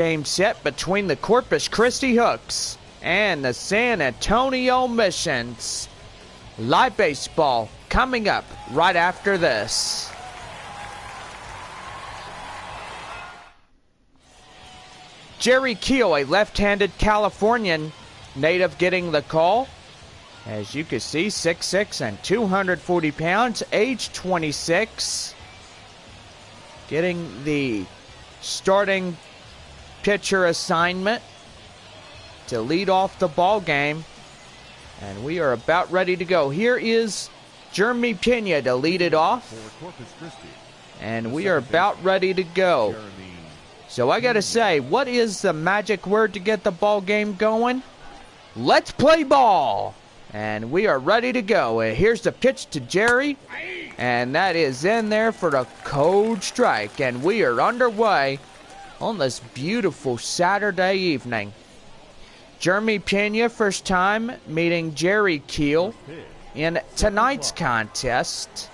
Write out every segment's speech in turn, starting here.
Game set between the Corpus Christi Hooks and the San Antonio Missions. Live baseball coming up right after this. Jerry Keel, a left-handed Californian native, getting the call. As you can see, 6'6" and 240 pounds, age 26. Getting the starting pitcher assignment to lead off the ball game. And we are about ready to go. Here is Jeremy Pena to lead it off. And we are about ready to go. So I got to say, what is the magic word to get the ball game going? Let's play ball. And we are ready to go. And here's the pitch to Jerry. And that is in there for the cold strike. And we are underway on this beautiful Saturday evening. Jeremy Pena, first time meeting Jerry Keel in tonight's contest.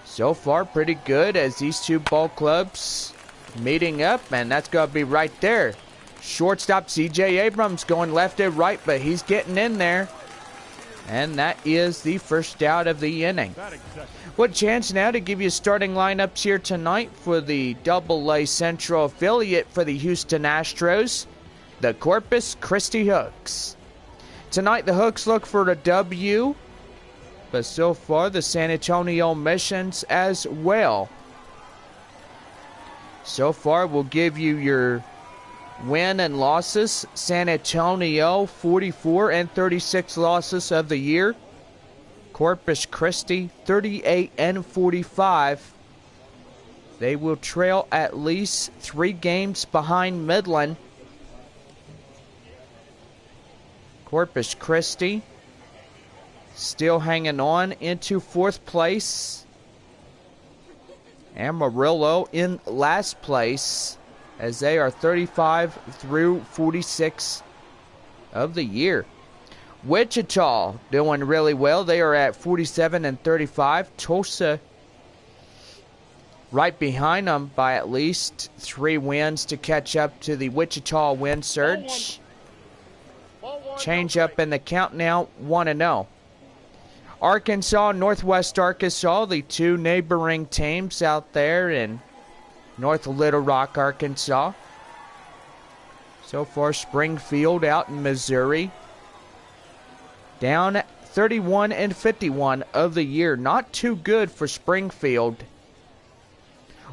So far, pretty good as these two ball clubs meeting up. And that's going to be right there. Shortstop C.J. Abrams going left and right, but he's getting in there. And that is the first out of the inning. What chance now to give you starting lineups here tonight for the AA Central affiliate for the Houston Astros, the Corpus Christi Hooks. Tonight the Hooks look for a W, but so far the San Antonio Missions as well. So far we'll give you your win and losses. San Antonio 44 and 36 losses of the year. Corpus Christi 38 and 45. They will trail at least 3 games behind Midland. Corpus Christi still hanging on into 4th place. Amarillo in last place, as they are 35 through 46 of the year. Wichita doing really well. They are at 47 and 35. Tulsa right behind them by at least 3 wins to catch up to the Wichita win surge. Change up in the count now, 1-0. Arkansas, Northwest Arkansas, the 2 neighboring teams out there in North Little Rock, Arkansas. So far, Springfield out in Missouri. Down 31 and 51 of the year. Not too good for Springfield.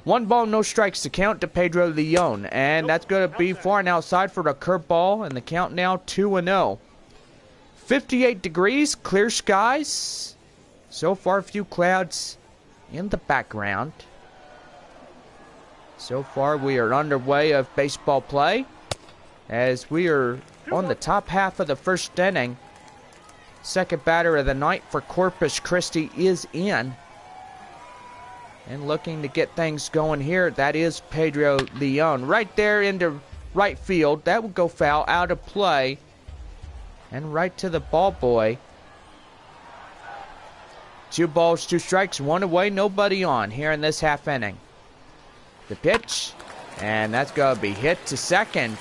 1 ball, no strikes to count to Pedro Leon. And that's going to be far and outside for the curveball. And the count now 2-0. 58 degrees, clear skies. So far, a few clouds in the background. So far, we are underway of baseball play as we are on the top half of the first inning. Second batter of the night for Corpus Christi is in. And looking to get things going here, that is Pedro Leon. Right there into right field. That would go foul, out of play. And right to the ball boy. 2 balls, 2 strikes, 1 away, nobody on here in this half inning. The pitch, and that's going to be hit to second.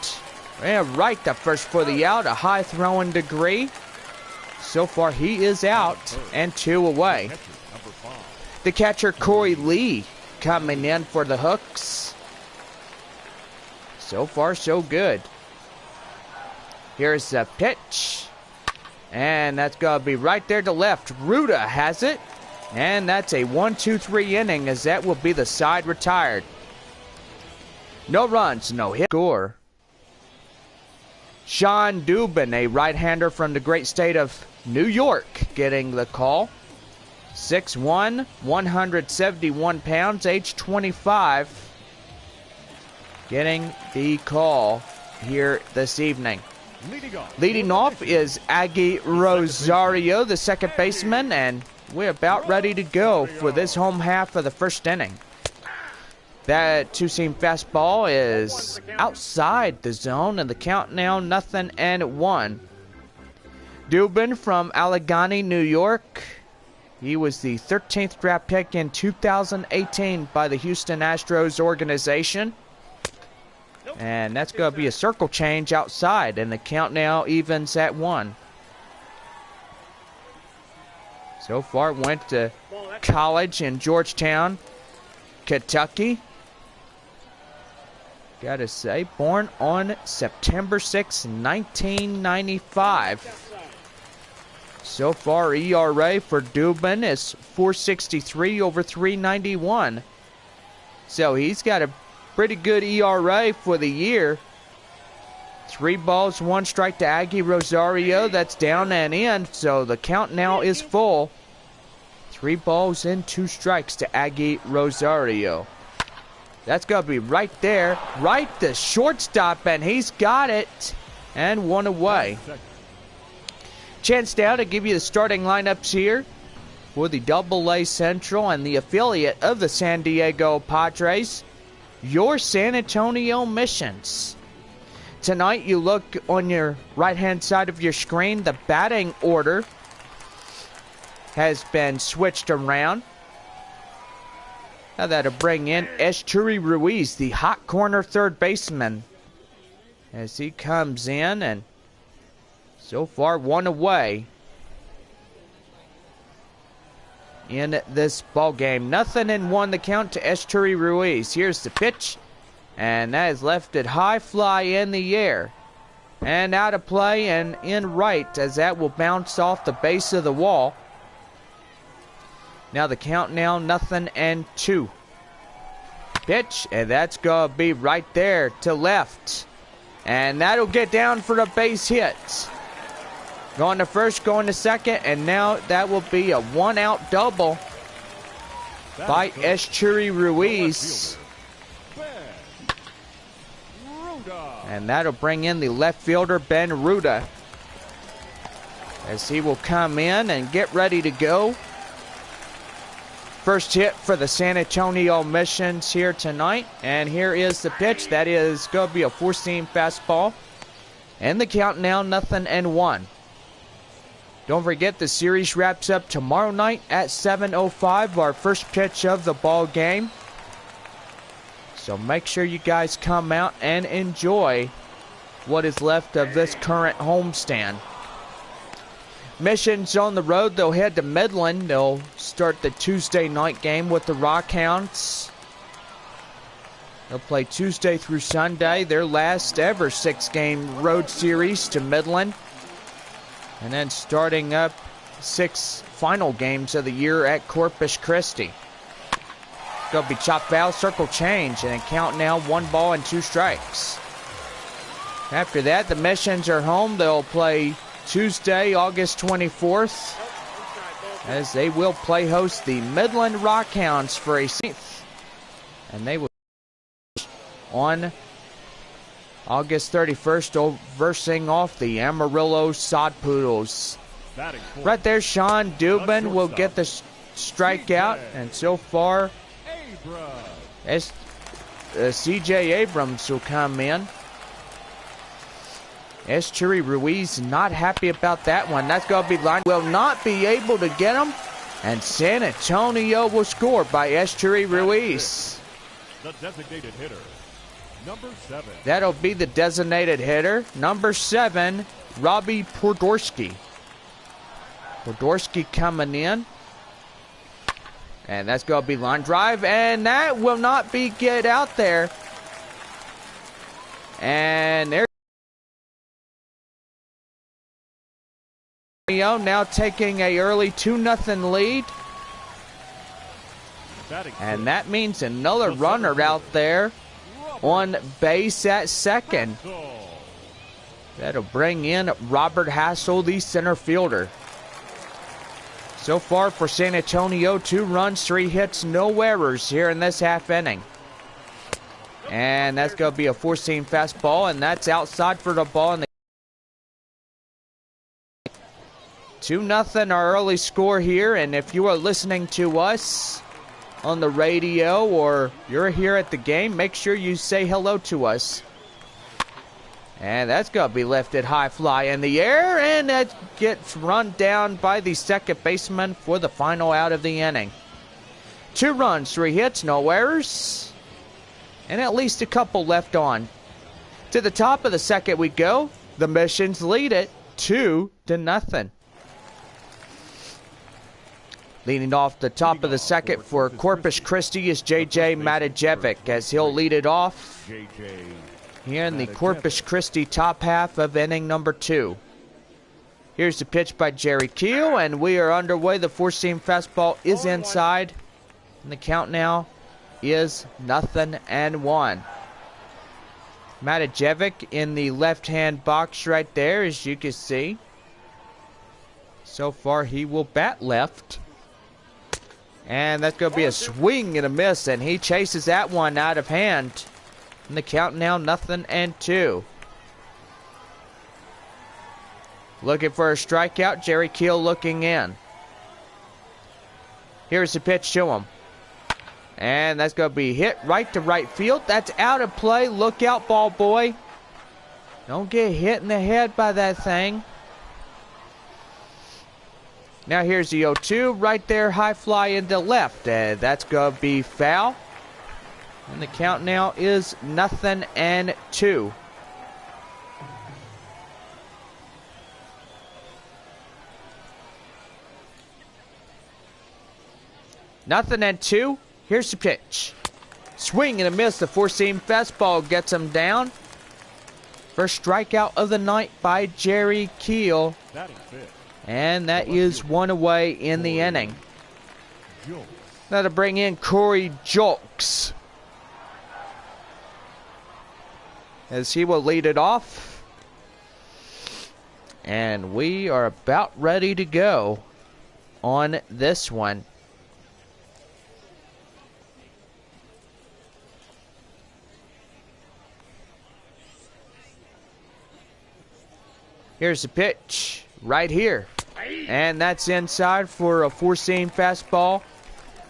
And right to first for the out, a high throwing degree. So far he is out, and 2 away. The catcher Corey Lee coming in for the Hooks. So far so good. Here's the pitch. And that's going to be right there to left. Ruda has it. And that's a 1-2-3 inning, as that will be the side retired. No runs, no hit. Score. Sean Dubin, a right-hander from the great state of New York, getting the call. 6'1", 171 pounds, age 25. Getting the call here this evening. Leading off is Aggie Rosario, the second baseman, and we're about ready to go for this home half of the first inning. That 2-seam fastball is outside the zone, and the count now 0-1. Dubin from Allegheny, New York. He was the 13th draft pick in 2018 by the Houston Astros organization. And that's going to be a circle change outside, and the count now evens at 1. So far, went to college in Georgetown, Kentucky. Gotta say, born on September 6, 1995. So far, ERA for Dubin is 4.63 over 391. So he's got a pretty good ERA for the year. 3 balls, 1 strike to Aggie Rosario. That's down and in, so the count now is full. 3 balls and 2 strikes to Aggie Rosario. That's going to be right there, right to shortstop, and he's got it, and 1 away. Chance now to give you the starting lineups here for the AA Central and the affiliate of the San Diego Padres, your San Antonio Missions. Tonight, you look on your right-hand side of your screen, the batting order has been switched around. Now that'll bring in Eschuri Ruiz, the hot corner third baseman, as he comes in, and so far 1 away in this ball game. 0-1 the count to Eschuri Ruiz. Here's the pitch, and that is lefted high, fly in the air, and out of play and in right, as that will bounce off the base of the wall. Now the count now 0-2. Pitch, and that's going to be right there to left. And that'll get down for a base hit. Going to first, going to second, and now that will be a 1-out double by Eschuri Ruiz. And that'll bring in the left fielder, Ben Ruda, as he will come in and get ready to go. First hit for the San Antonio Missions here tonight. And here is the pitch. That is going to be a 4-seam fastball. And the count now 0-1. Don't forget, the series wraps up tomorrow night at 7:05, our first pitch of the ball game. So make sure you guys come out and enjoy what is left of this current homestand. Missions on the road, they'll head to Midland. They'll start the Tuesday night game with the Rockhounds. They'll play Tuesday through Sunday, their last ever 6-game road series to Midland. And then starting up 6 final games of the year at Corpus Christi. Going to be chop foul, circle change, and a count now 1 ball and 2 strikes. After that, the Missions are home. They'll play Tuesday, August 24th, as they will play host the Midland Rockhounds for a 6th. And they will on August 31st, versing off the Amarillo Sod Poodles. Right there, Sean Dubin will get the strikeout, and so far, C.J. Abrams will come in. Eschuri Ruiz not happy about that one. That's going to be line. Will not be able to get him. And San Antonio will score by Eschuri Ruiz. The designated hitter, number 7. That'll be the designated hitter. Number 7, Robbie Podorski. Podorski coming in. And that's going to be line drive. And that will not be get out there. And there. Now taking a early 2-0 lead. And that means another runner out there on base at second. That'll bring in Robert Hassel, the center fielder. So far for San Antonio, 2 runs, 3 hits, no errors here in this half inning. And that's going to be a 4-seam fastball, and that's outside for the ball. 2-0 our early score here, and if you are listening to us on the radio or you're here at the game, make sure you say hello to us. And that's going to be lifted high, fly in the air, and that gets run down by the second baseman for the final out of the inning. 2 runs, 3 hits, no errors, and at least a couple left on. To the top of the second we go. The Missions lead it 2-0. Leading off the top of the second for Corpus Christi is JJ Matajevic, as he'll lead it off here in the Corpus Christi top half of inning number 2. Here's the pitch by Jerry Keel, and we are underway. The four-seam fastball is inside, and the count now is 0-1. Matajevic in the left-hand box right there, as you can see. So far, he will bat left. And that's going to be a swing and a miss, and he chases that one out of hand. And the count now 0-2. Looking for a strikeout, Jerry Keel looking in. Here's the pitch to him. And that's going to be hit right to right field. That's out of play. Look out, ball boy. Don't get hit in the head by that thing. Now here's the 0-2 right there, high fly into left. That's going to be foul. And the count now is 0-2. 0-2. Here's the pitch. Swing and a miss. The four-seam fastball gets him down. First strikeout of the night by Jerry Keel. And that is one away in the inning. Now to bring in Corey Julks, as he will lead it off. And we are about ready to go on this one. Here's the pitch right here. And that's inside for a four-seam fastball.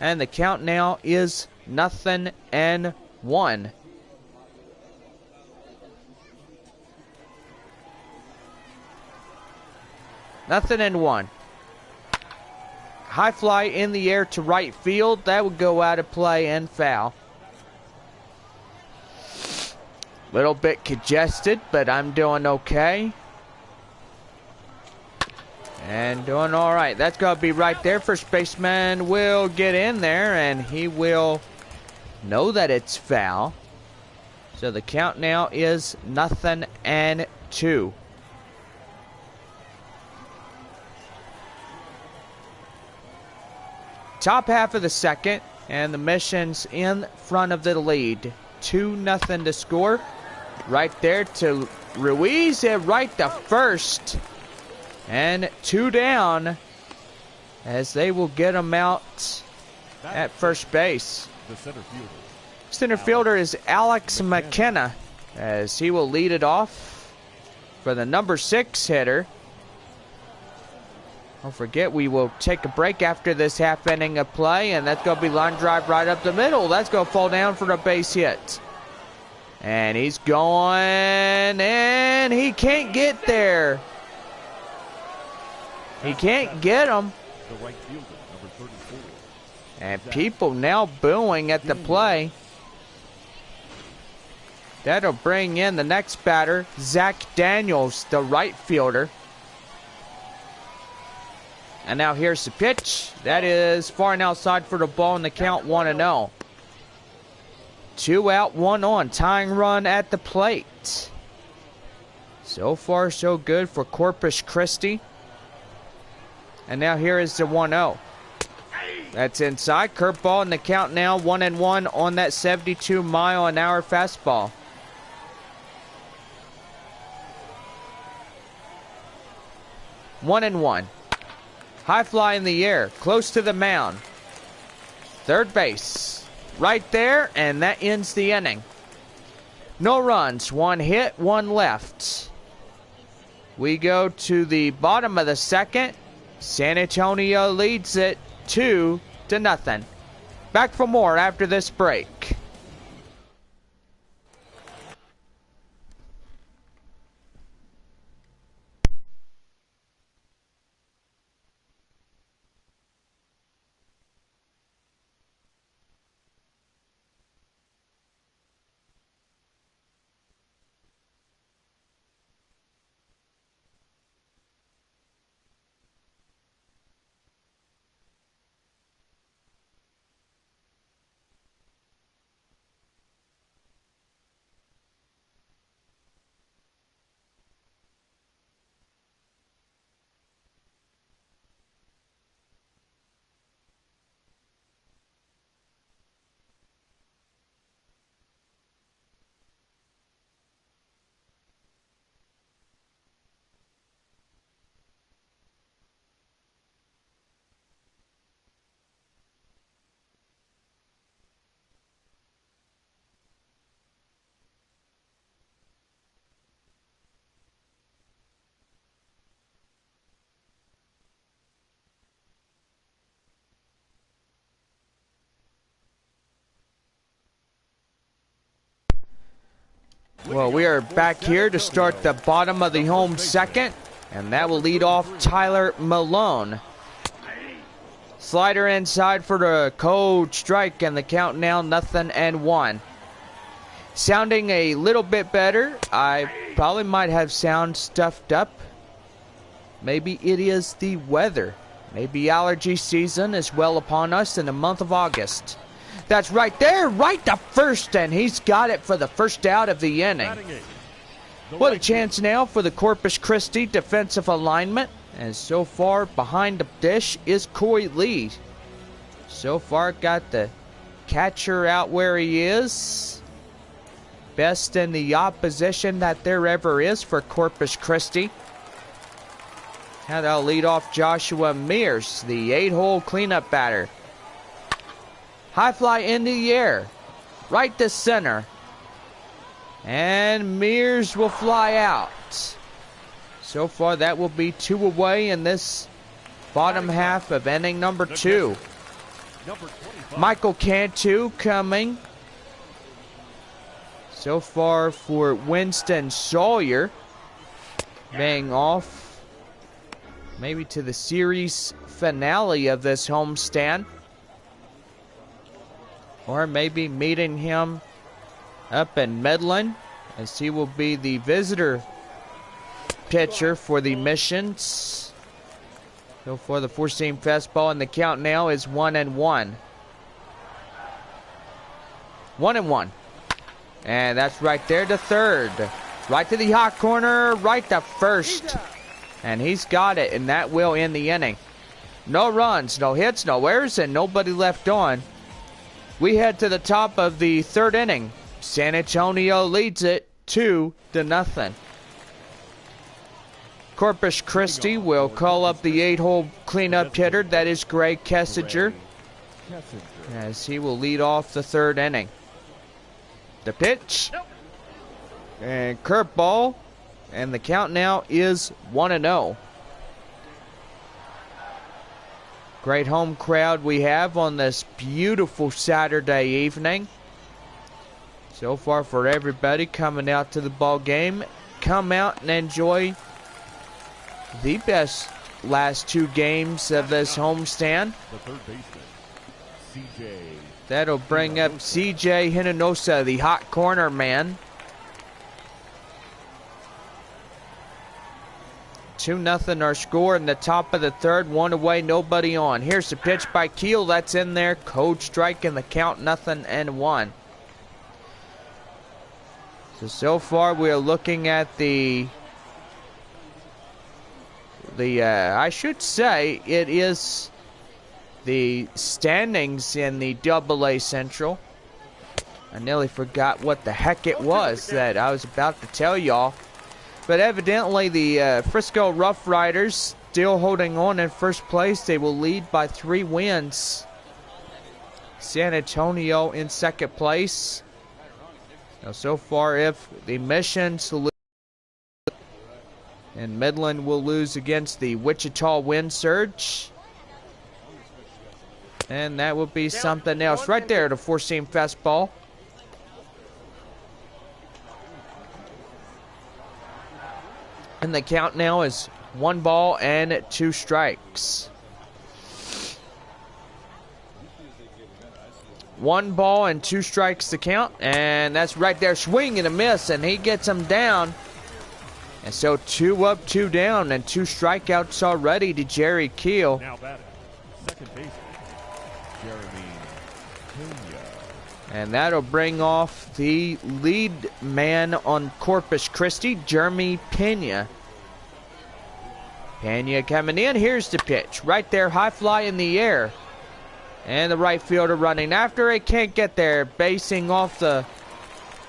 And the count now is 0-1. 0-1. High fly in the air to right field. That would go out of play and foul. Little bit congested, but I'm doing okay. And doing all right. That's going to be right there. First baseman will get in there, and he will know that it's foul. So the count now is 0-2. Top half of the second, and the Missions in front of the lead. 2-0 to score. Right there to Ruiz, and right to first. And 2 down, as they will get him out at first base. Center fielder is Alex McKenna, as he will lead it off for the number 6 hitter. Don't forget, we will take a break after this half inning of play, and that's going to be line drive right up the middle. That's going to fall down for the base hit. And he's going, and he can't get there. He can't get him. And people now booing at the play. That'll bring in the next batter, Zach Daniels, the right fielder. And now here's the pitch. That is far and outside for the ball, and the count 1-0. 2 out, 1 on. Tying run at the plate. So far, so good for Corpus Christi. And now here is the 1-0. That's inside. Curveball, and the count now 1-1 on that 72-mile-an-hour fastball. One and one. High fly in the air, close to the mound. Third base, right there, and that ends the inning. No runs, 1 hit, 1 left. We go to the bottom of the second. San Antonio leads it 2-0. Back for more after this break. Well, we are back here to start the bottom of the home second, and that will lead off Tyler Malone. Slider inside for the cold strike, and the count now 0-1. Sounding a little bit better. I probably might have sound stuffed up. Maybe it is the weather. Maybe allergy season is well upon us in the month of August. That's right there, right to first, and he's got it for the first out of the inning. What a chance now for the Corpus Christi defensive alignment. And so far behind the dish is Coy Lee. So far got the catcher out where he is. Best in the opposition that there ever is for Corpus Christi. Now that'll lead off Joshua Mears, the 8-hole cleanup batter. High fly in the air, right to center. And Mears will fly out. So far that will be 2 away in this bottom half of inning number 2. Michael Cantu coming. So far for Winston Sawyer, being off maybe to the series finale of this homestand. Or maybe meeting him up in Midland, as he will be the visitor pitcher for the Missions. So for the four-seam fastball, and the count now is 1-1. 1-1. And that's right there to third. Right to the hot corner, right to first. And he's got it, and that will end the inning. No runs, no hits, no errors, and nobody left on. We head to the top of the third inning. San Antonio leads it 2-0. Corpus Christi will call up the 8-hole cleanup hitter. That is Greg Kessinger, as he will lead off the third inning. The pitch. And curveball. And the count now is 1-0. Great home crowd we have on this beautiful Saturday evening. So far for everybody coming out to the ball game. Come out and enjoy the best last 2 games of this homestand. The third baseman, CJ. That'll bring up CJ Hinojosa, the hot corner man. 2-0 our score in the top of the third. 1 away, nobody on. Here's the pitch by Keel. That's in there. Cold strike, and the count 0-1. So far we are looking at the I should say it is the standings in the AA Central. I nearly forgot what the heck it was that I was about to tell y'all. But evidently the Frisco Rough Riders still holding on in first place. They will lead by 3 wins. San Antonio in second place. Now, so far, if the Missions lose and Midland will lose against the Wichita Wind Surge, and that will be something else. Right there, the four-seam fastball. And the count now is 1 ball and 2 strikes. 1 ball and 2 strikes to count, and that's right there, swing and a miss, and he gets him down. And so 2 up, 2 down, and 2 strikeouts already to Jerry Keel. Now batting, second baseman, Jeremy Pena. And that'll bring off the lead man on Corpus Christi, Jeremy Pena. Pena coming in. Here's the pitch. Right there, high fly in the air. And the right fielder running after it. Can't get there. Basing off the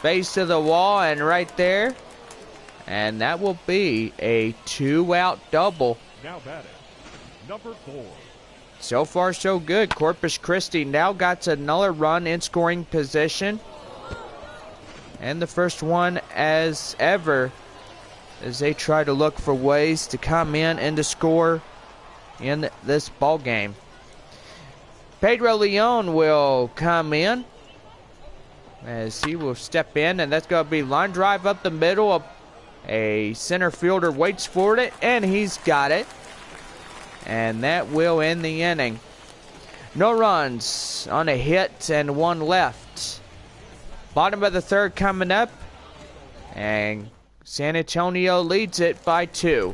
base of the wall, and right there. And that will be a 2-out double. Now batting, number 4. So far, so good. Corpus Christi now got another run in scoring position. And the first one as ever, as they try to look for ways to come in and to score in this ball game. Pedro Leon will come in. as he will step in, and that's going to be line drive up the middle. A center fielder waits for it, and he's got it. And that will end the inning. No runs on a hit and one left. Bottom of the third coming up, and San Antonio leads it by 2.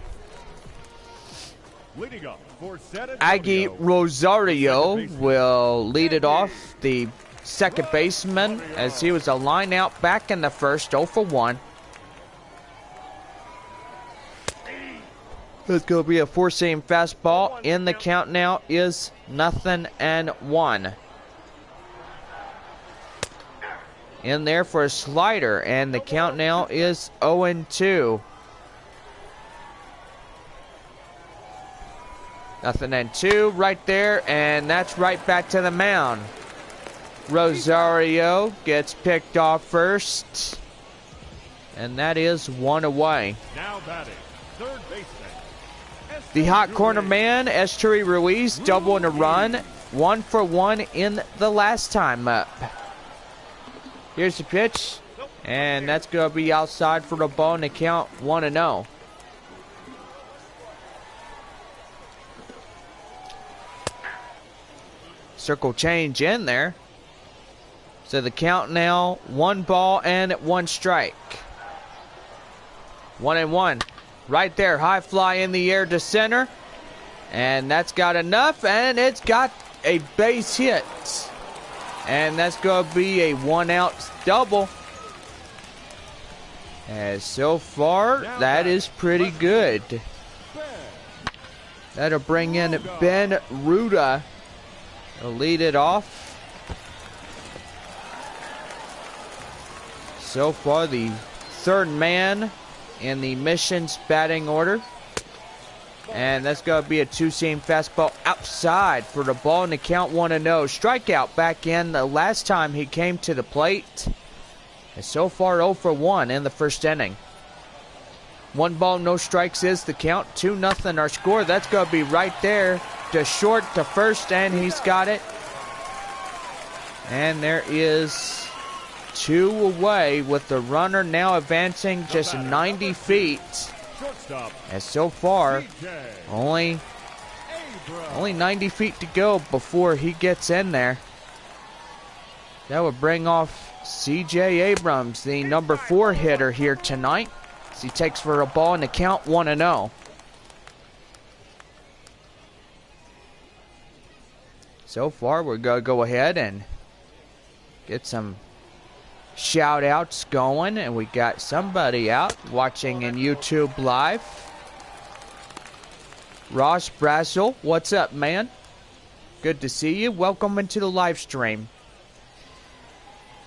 Leading up for San Antonio, Aggie Rosario will lead it off, the second baseman, as he was a line out back in the first, 0 for 1. It's going to be a 4-seam fastball. In the count now is 0-1. In there for a slider, and the count now is 0-2. 0-2 right there, and that's right back to the mound. Rosario gets picked off first, and that is 1 away. now batting, third baseman. The hot corner man, Esturi Ruiz, doubling a run. 1 for 1 in the last time up. Here's the pitch, and that's going to be outside for the ball, and the count 1-0. Circle change in there. So the count now 1 ball and 1 strike. 1-1. Right there, high fly in the air to center. And that's got enough, and it's got a base hit. And that's going to be a 1-out double. And so far, that is pretty good. That'll bring in Ben Ruda. He'll lead it off. So far, the third man in the Mission's batting order. And that's going to be a 2-seam fastball outside for the ball, and the count 1-0. Strikeout back in the last time he came to the plate. And so far 0 for 1 in the first inning. 1 ball, no strikes is the count. 2-0 our score. That's going to be right there to short to first, and he's got it. And there is 2 away, with the runner now advancing just 90 feet. And so far, only 90 feet to go before he gets in there. That would bring off C.J. Abrams, the number 4 hitter here tonight, as he takes for a ball, in the count 1-0. So far, we're going to go ahead and get some shout outs going, and we got somebody out watching in YouTube Live. Ross Brassel, what's up, man? Good to see you. Welcome into the live stream.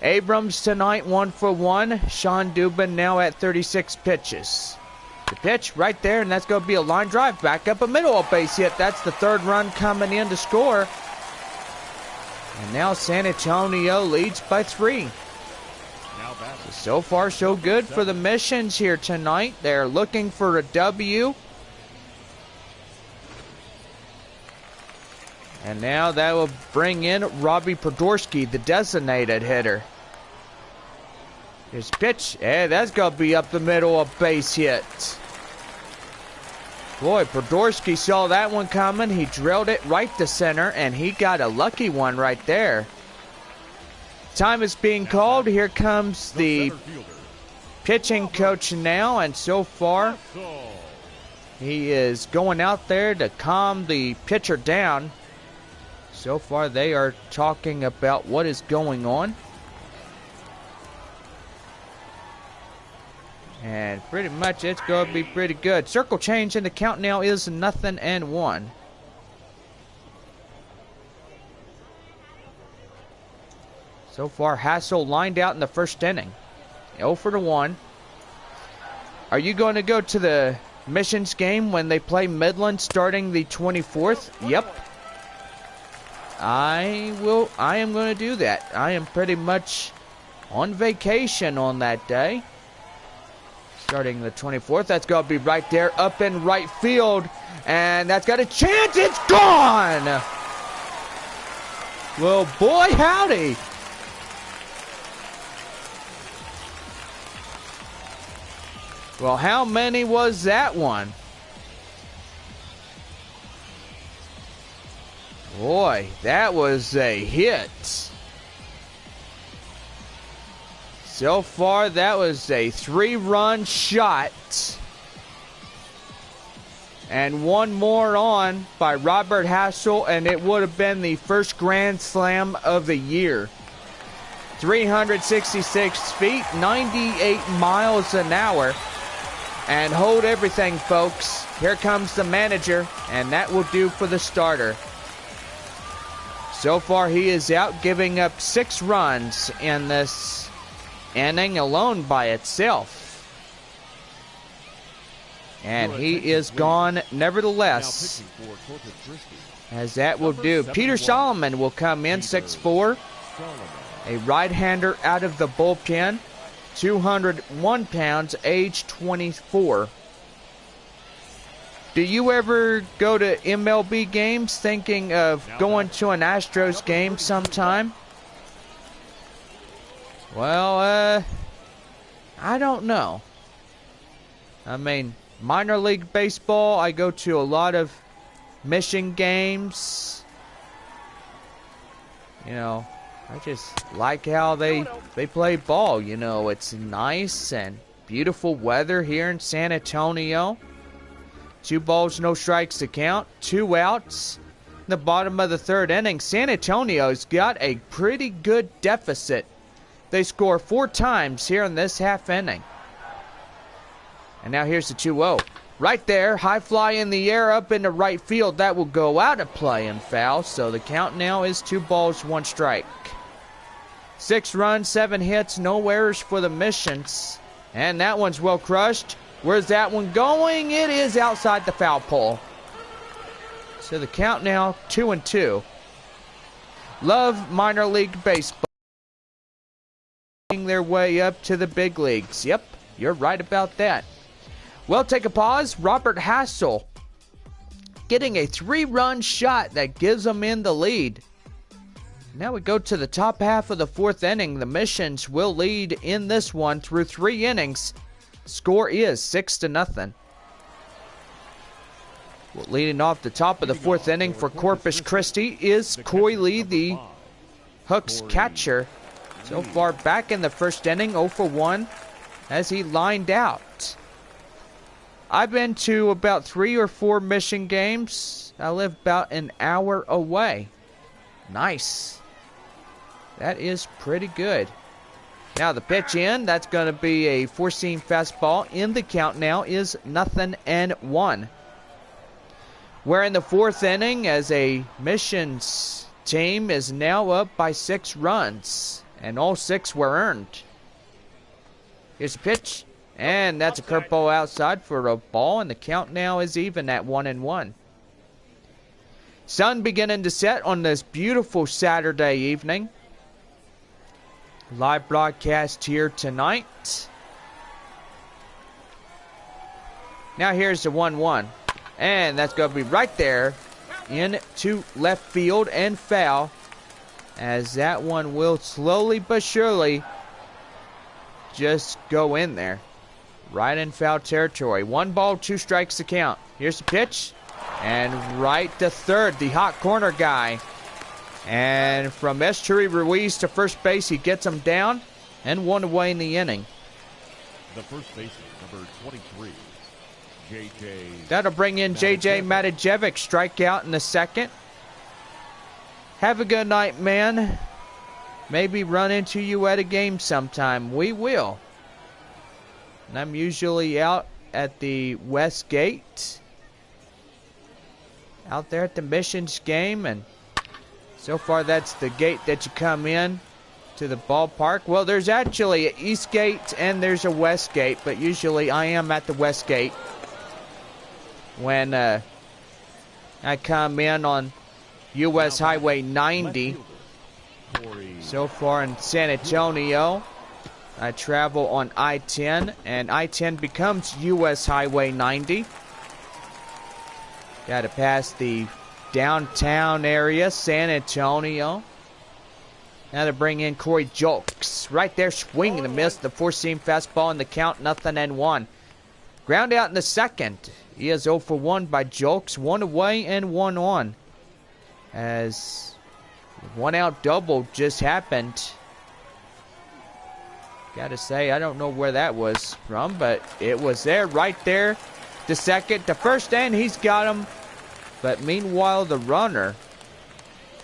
Abrams tonight 1 for 1. Sean Dubin now at 36 pitches. The pitch right there, and that's going to be a line drive back up a middle, a base hit. That's the third run coming in to score. And now San Antonio leads by 3. So far, so good for the Missions here tonight. They're looking for a W. And now that will bring in Robbie Podorski, the designated hitter. His pitch, that's going to be up the middle, a base hit. Boy, Podorski saw that one coming. He drilled it right to center, and he got a lucky one right there. Time is being called. Here comes the pitching coach now, and so far he is going out there to calm the pitcher down. So far they are talking about what is going on. And pretty much it's going to be pretty good. Circle change, and the count now is 0-1. So far, Hassel lined out in the first inning. 0 for 1. Are you going to go to the Missions game when they play Midland starting the 24th? Yep. I am going to do that. I am pretty much on vacation on that day. Starting the 24th. That's going to be right there up in right field. And that's got a chance. It's gone! Well, boy, howdy. Well, how many was that one? Boy, that was a hit. So far, that was a 3-run shot. And one more on by Robert Hassel, and it would have been the first Grand Slam of the year. 366 feet, 98 miles an hour. And hold everything, folks. Here comes the manager, and that will do for the starter. So far, he is out, giving up 6 runs in this inning alone by itself. And he is gone nevertheless, as that will do. Peter Solomon will come in, 6'4", a right-hander out of the bullpen, 201 pounds, age 24. Do you ever go to MLB games thinking of going to an Astros game sometime? Well, I don't know. I mean, minor league baseball, I go to a lot of mission games. You know, I just like how they play ball. You know, it's nice and beautiful weather here in San Antonio. 2 balls, no strikes to count. 2 outs. In the bottom of the 3rd inning, San Antonio's got a pretty good deficit. They score 4 times here in this half inning. And now here's the 2-0. Right there, high fly in the air up into right field. That will go out of play and foul. So the count now is 2 balls, 1 strike. 6 runs, 7 hits, no errors for the Missions. And that one's well crushed. Where's that one going? It is outside the foul pole. So the count now 2-2. Love minor league baseball. Their way up to the big leagues. Yep, you're right about that. Well, take a pause. Robert Hassel getting a 3-run shot that gives them in the lead. Now we go to the top half of the 4th inning. The Missions will lead in this one through 3 innings. Score is 6-0. Well, leading off the top of the 4th inning for Corpus Christi is Coy Lee, the Hooks catcher. So far back in the 1st inning, 0 for 1 as he lined out. I've been to about 3 or 4 mission games. I live about an hour away. Nice. That is pretty good. Now the pitch in, that's going to be a 4-seam fastball. In the count now is 0-1. We're in the 4th inning as a Missions team is now up by 6 runs. And all 6 were earned. Here's a pitch. And that's a curveball outside for a ball. And the count now is even at 1-1. Sun beginning to set on this beautiful Saturday evening. Live broadcast here tonight. Now here's the 1-1. And that's going to be right there into left field and foul. As that one will slowly but surely just go in there. Right in foul territory. 1 ball, 2 strikes to count. Here's the pitch. And right to third, the hot corner guy. And from Estuary Ruiz to first base, he gets him down and 1 away in the inning. The first baseman, number 23, J.J. That'll bring in J.J. Matajevic, strikeout in the 2nd. Have a good night, man. Maybe run into you at a game sometime. We will. And I'm usually out at the West Gate. Out there at the Missions game. And so far that's the gate that you come in to the ballpark. Well, there's actually an East Gate and there's a West Gate. But usually I am at the West Gate when I come in on U.S. Highway 90. So far in San Antonio, I travel on I-10, and I-10 becomes U.S. Highway 90. Got to pass the downtown area, San Antonio. Now to bring in Corey Julks. Right there, swing and a miss. The 4-seam fastball in the count, 0-1. Ground out in the second. He is 0 for 1 by Jolks. 1 away and 1 on. As 1 out double just happened. Gotta say, I don't know where that was from, but it was there, right there. The second, the first, and he's got him. But meanwhile, the runner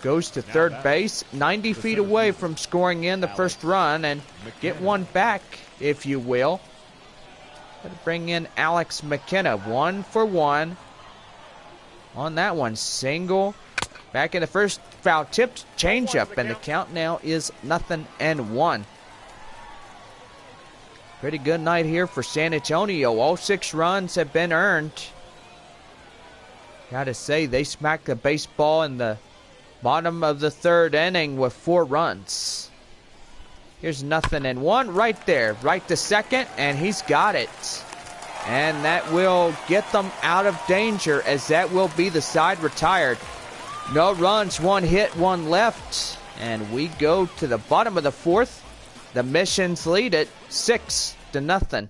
goes to third base, 90 feet away from scoring in the first run, and get one back, if you will. Gotta bring in Alex McKenna, 1 for 1 on that one. Single, back in the first, foul tipped, changeup, and the count now is 0-1. Pretty good night here for San Antonio. All 6 runs have been earned. Gotta say, they smacked the baseball in the bottom of the third inning with 4 runs. Here's 0-1 right there. Right to second, and he's got it. And that will get them out of danger, as that will be the side retired. No runs, 1 hit, 1 left. And we go to the bottom of the fourth. The Missions lead it 6-0.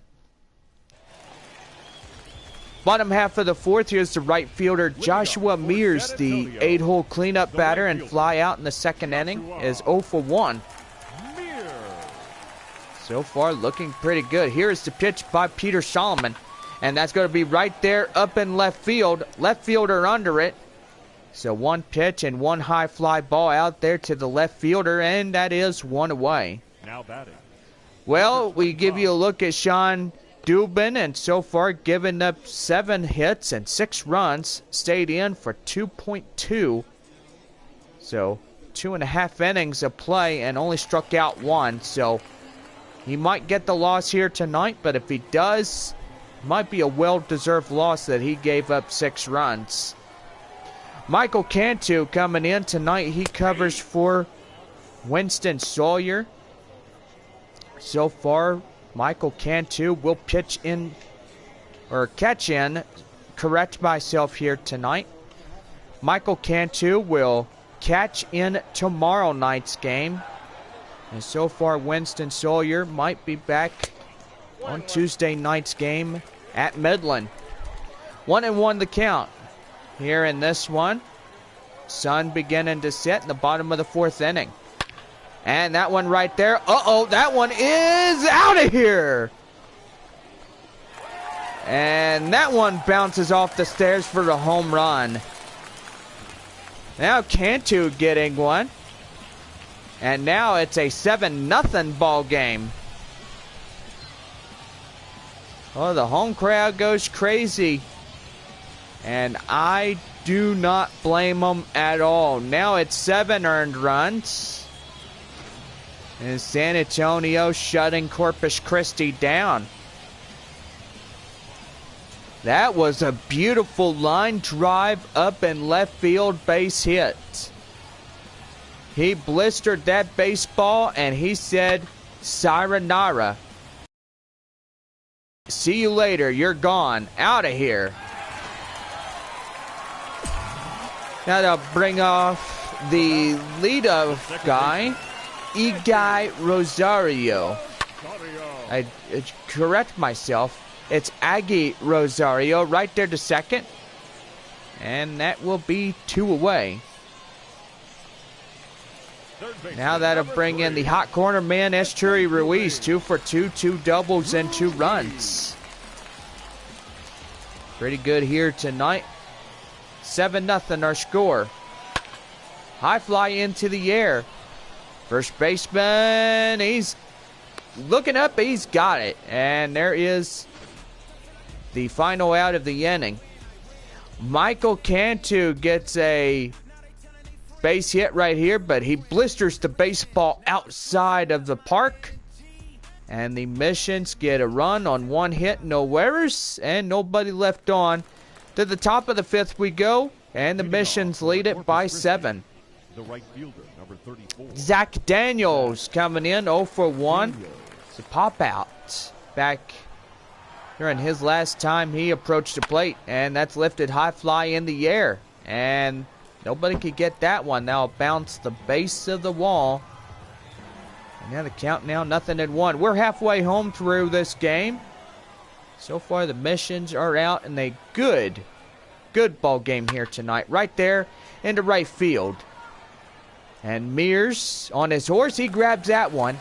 Bottom half of the fourth, here's the right fielder Joshua Mears, the 8-hole cleanup batter and fly out in the second inning, is 0 for 1. So far looking pretty good. Here is the pitch by Peter Solomon, and that's going to be right there up in left field. Left fielder under it. So 1 pitch and 1 high fly ball out there to the left fielder, and that is 1 away. Now batting. Well, we give you a look at Sean Dubin, and so far given up 7 hits and 6 runs, stayed in for 2.2. So 2.5 innings of play and only struck out 1. So he might get the loss here tonight, but if he does, it might be a well-deserved loss that he gave up 6 runs. Michael Cantu coming in tonight. He covers for Winston Sawyer. So far, Michael Cantu will pitch in, or catch in, correct myself here tonight. Michael Cantu will catch in tomorrow night's game. And so far, Winston Sawyer might be back on Tuesday night's game at Midland. 1-1 the count here in this one. Sun beginning to set in the bottom of the fourth inning. And that one right there. Uh-oh, that one is out of here. And that one bounces off the stairs for the home run. Now Cantu getting one. And now it's a 7-0 ball game. Oh, the home crowd goes crazy. And I do not blame them at all. Now it's 7 earned runs. And San Antonio shutting Corpus Christi down. That was a beautiful line drive up in left field, base hit. He blistered that baseball and he said, "Sayonara. See you later, you're gone. Out of here." Now they'll bring off the leadoff guy, Iggy Rosario. I correct myself. It's Aggie Rosario right there to second. And that will be 2 away. Now that'll bring in the hot corner man, Esturi Ruiz. 2 for 2, 2 doubles and 2 runs. Pretty good here tonight. 7-0 our score. High fly into the air. First baseman, he's looking up, he's got it. And there is the final out of the inning. Michael Cantu gets a base hit right here, but he blisters the baseball outside of the park. And the Missions get a run on 1 hit, no errors, and nobody left on. To the top of the 5th we go, and the Missions lead it by 7. The right fielder, number 34. Zach Daniels coming in 0 for 1. It's a pop out back during his last time he approached the plate, and that's lifted high fly in the air. And nobody could get that one. Now bounce the base of the wall. And now the count now 0-1. We're halfway home through this game. So far, the missions are out, and a good ball game here tonight. Right there into right field. And Mears, on his horse, he grabs that one.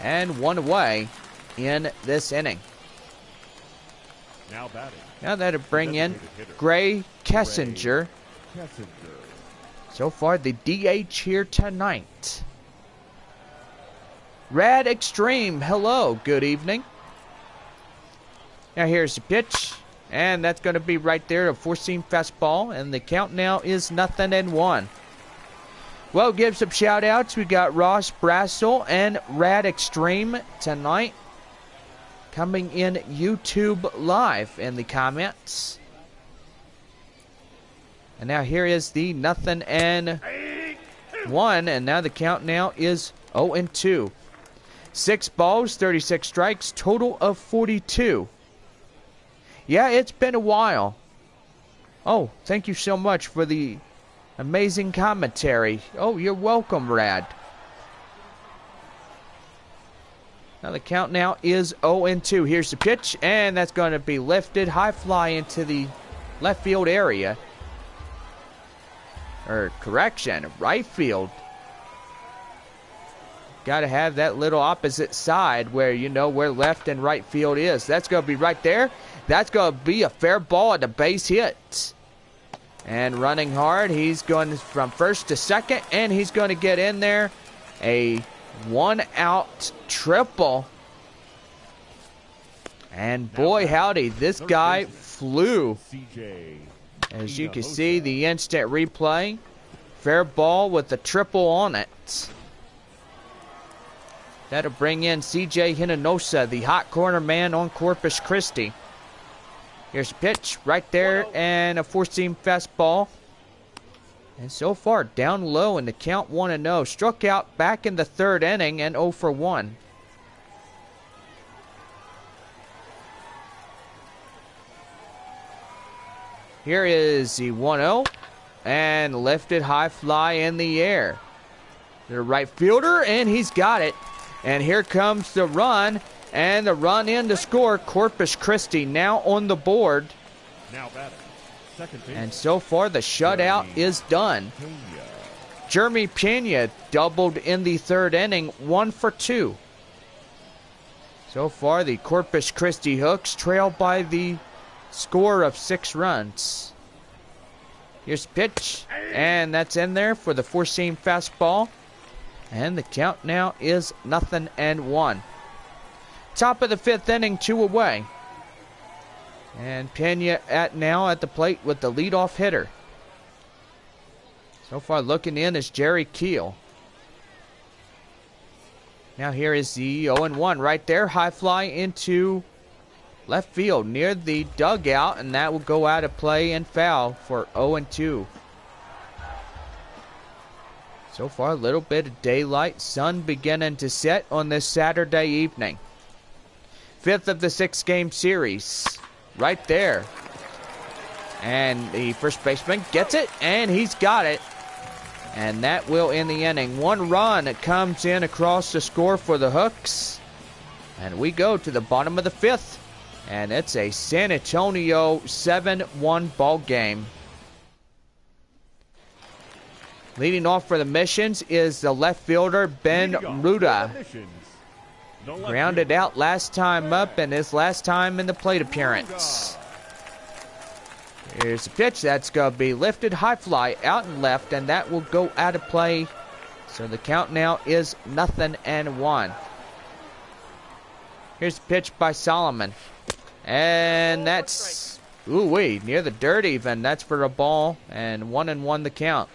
And one away in this inning. Now batting. Now that'll bring in Gray Kessinger. So far, the DH here tonight. Rad Extreme, hello, good evening. Now here's the pitch, and that's going to be right there, a four-seam fastball, and the count now is 0-1. Well, give some shout-outs. We got Ross Brassel and Rad Extreme tonight coming in YouTube Live in the comments. And now here is the 0-1, and now the count now is 0-2. 6 balls, 36 strikes, total of 42. Yeah, it's been a while. Oh, thank you so much for the amazing commentary. Oh, you're welcome, Rad. Now the count now is 0-2. Here's the pitch, and that's going to be lifted high fly into the left field area. Or correction, right field. Got to have that little opposite side where you know where left and right field is. That's going to be right there. That's going to be a fair ball at the base hit. And running hard, he's going from first to second, and he's going to get in there. A one-out triple. And boy, howdy, this guy flew. As you can see, the instant replay. Fair ball with the triple on it. That'll bring in CJ Hinonosa, the hot corner man on Corpus Christi. Here's a pitch right there, and a four-seam fastball. And so far, down low in the count 1-0. Struck out back in the third inning and 0 for 1. Here is the 1-0, and lifted high fly in the air. The right fielder, and he's got it. And here comes the run, and the run in to score. Corpus Christi now on the board. Now batting. Second base. And so far, the shutout is done. Jeremy Pena doubled in the third inning, 1 for 2. So far, the Corpus Christi Hooks trail by the score of 6 runs. Here's the pitch, and that's in there for the four-seam fastball. And the count now is 0-1. Top of the 5th inning, 2 away. And Pena now at the plate with the leadoff hitter. So far looking in is Jerry Keel. Now here is the 0-1 right there. High fly into left field near the dugout, and that will go out of play and foul for 0-2. So far, a little bit of daylight, sun beginning to set on this Saturday evening. 5th of the 6-game series, right there. And the first baseman gets it, and he's got it. And that will end the inning. 1 run that comes in across the score for the Hooks. And we go to the bottom of the 5th. And it's a San Antonio 7-1 ball game. Leading off for the Missions is the left fielder, Ben Ruda. Grounded out last time up and his last time in the plate appearance. Here's the pitch. That's going to be lifted high fly out and left, and that will go out of play. So the count now is 0-1. Here's the pitch by Solomon. And that's, ooh-wee, near the dirt even. That's for a ball, and 1-1 the count.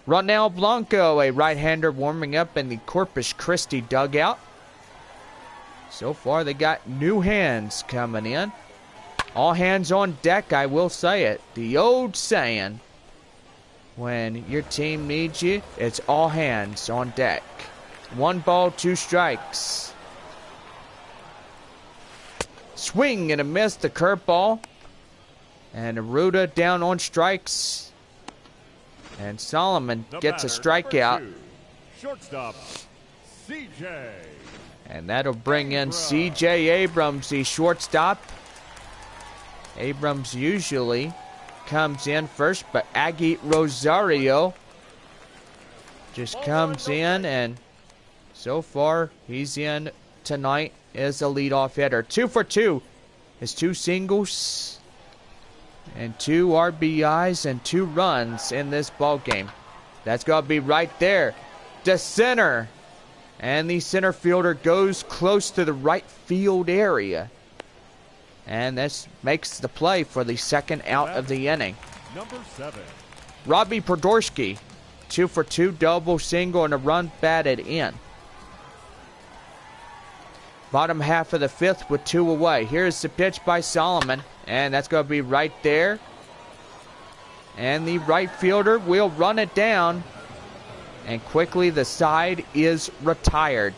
Ronel Blanco, a right-hander warming up in the Corpus Christi dugout. So far, they got new hands coming in. All hands on deck, I will say it. The old saying, when your team needs you, it's all hands on deck. 1 ball, 2 strikes. Swing and a miss, the curveball. And Aruda down on strikes. And Solomon gets a strikeout. Shortstop, CJ. And that'll bring in C.J. Abrams, the shortstop. Abrams usually comes in first, but Aggie Rosario just comes in, and so far he's in tonight as a leadoff hitter. 2 for 2. His 2 singles and 2 RBIs and 2 runs in this ball game. That's going to be right there to center. And the center fielder goes close to the right field area. And this makes the play for the second out of the inning. Number 7. Robbie Podorski, 2 for 2, double, single, and a run batted in. Bottom half of the 5th with 2 away. Here's the pitch by Solomon, and that's going to be right there. And the right fielder will run it down, and quickly the side is retired.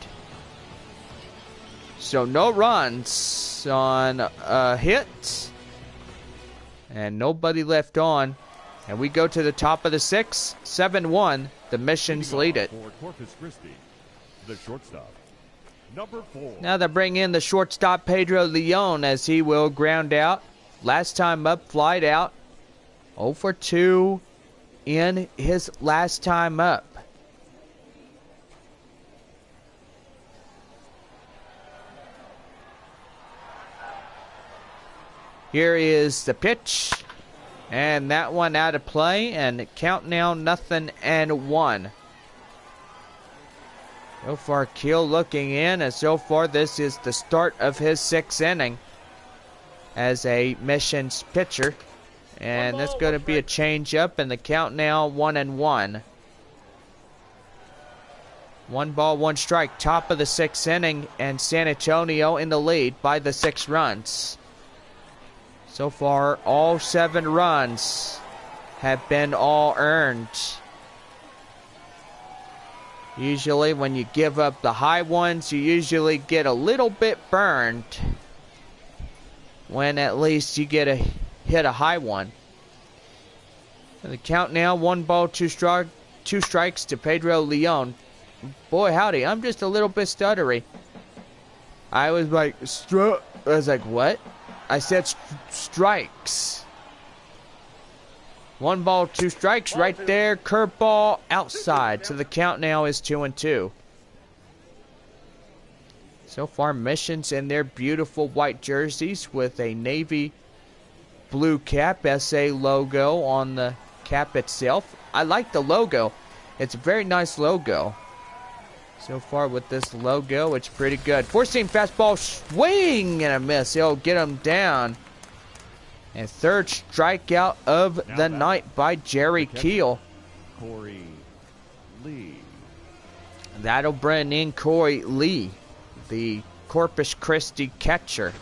So no runs on a hit, and nobody left on. And we go to the top of the 6th, 7-1. The Missions lead it. For Corpus Christi, the shortstop, number 4. Now they bring in the shortstop Pedro Leon as he will ground out. Last time up, flied out. 0 for 2 in his last time up. Here is the pitch, and that one out of play, and count now 0-1. So far, Keel looking in, and so far this is the start of his 6th inning as a Missions pitcher. And that's going to be a change up, and the count now 1-1. 1 ball, 1 strike, top of the 6th inning, and San Antonio in the lead by the 6 runs. So far, all 7 runs have been all earned. Usually when you give up the high ones, you usually get a little bit burned when at least you get hit a high one. And the count now, 1 ball, 2 strikes to Pedro Leon. Boy, howdy, I'm just a little bit stuttery. I was like, what? I said strikes. 1 ball, 2 strikes right there. Curveball outside. So the count now is 2-2. So far, Missions in their beautiful white jerseys with a navy blue cap, SA logo on the cap itself. I like the logo. It's a very nice logo. So far with this logo, it's pretty good. 4-seam fastball, swing and a miss. He'll get him down. And 3rd strikeout of the night by Jerry Keel. Corey Lee. That'll bring in Corey Lee, the Corpus Christi catcher.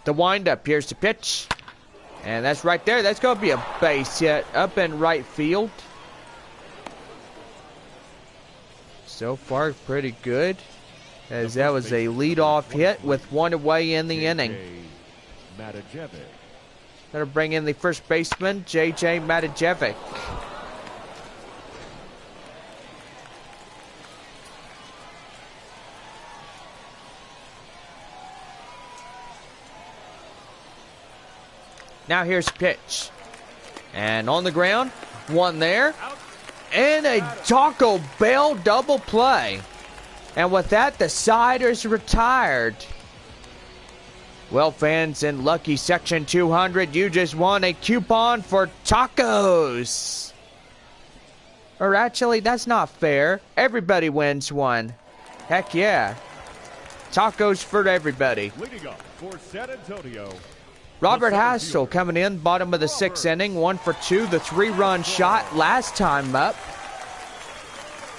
The windup, here's the pitch. And that's right there. That's going to be a base hit up in right field. So far, pretty good. As that was a leadoff hit with 1 away in the inning. That'll bring in the first baseman, J.J. Matajevic. Now here's pitch. And on the ground, 1 there. And a Taco Bell double play. And with that, the side is retired. Well, fans in Lucky Section 200, you just won a coupon for tacos. Or actually, that's not fair. Everybody wins one. Heck yeah. Tacos for everybody. Leading up for San Antonio, Robert Hassel coming in, bottom of the 6th inning, 1 for 2, the 3-run shot last time up.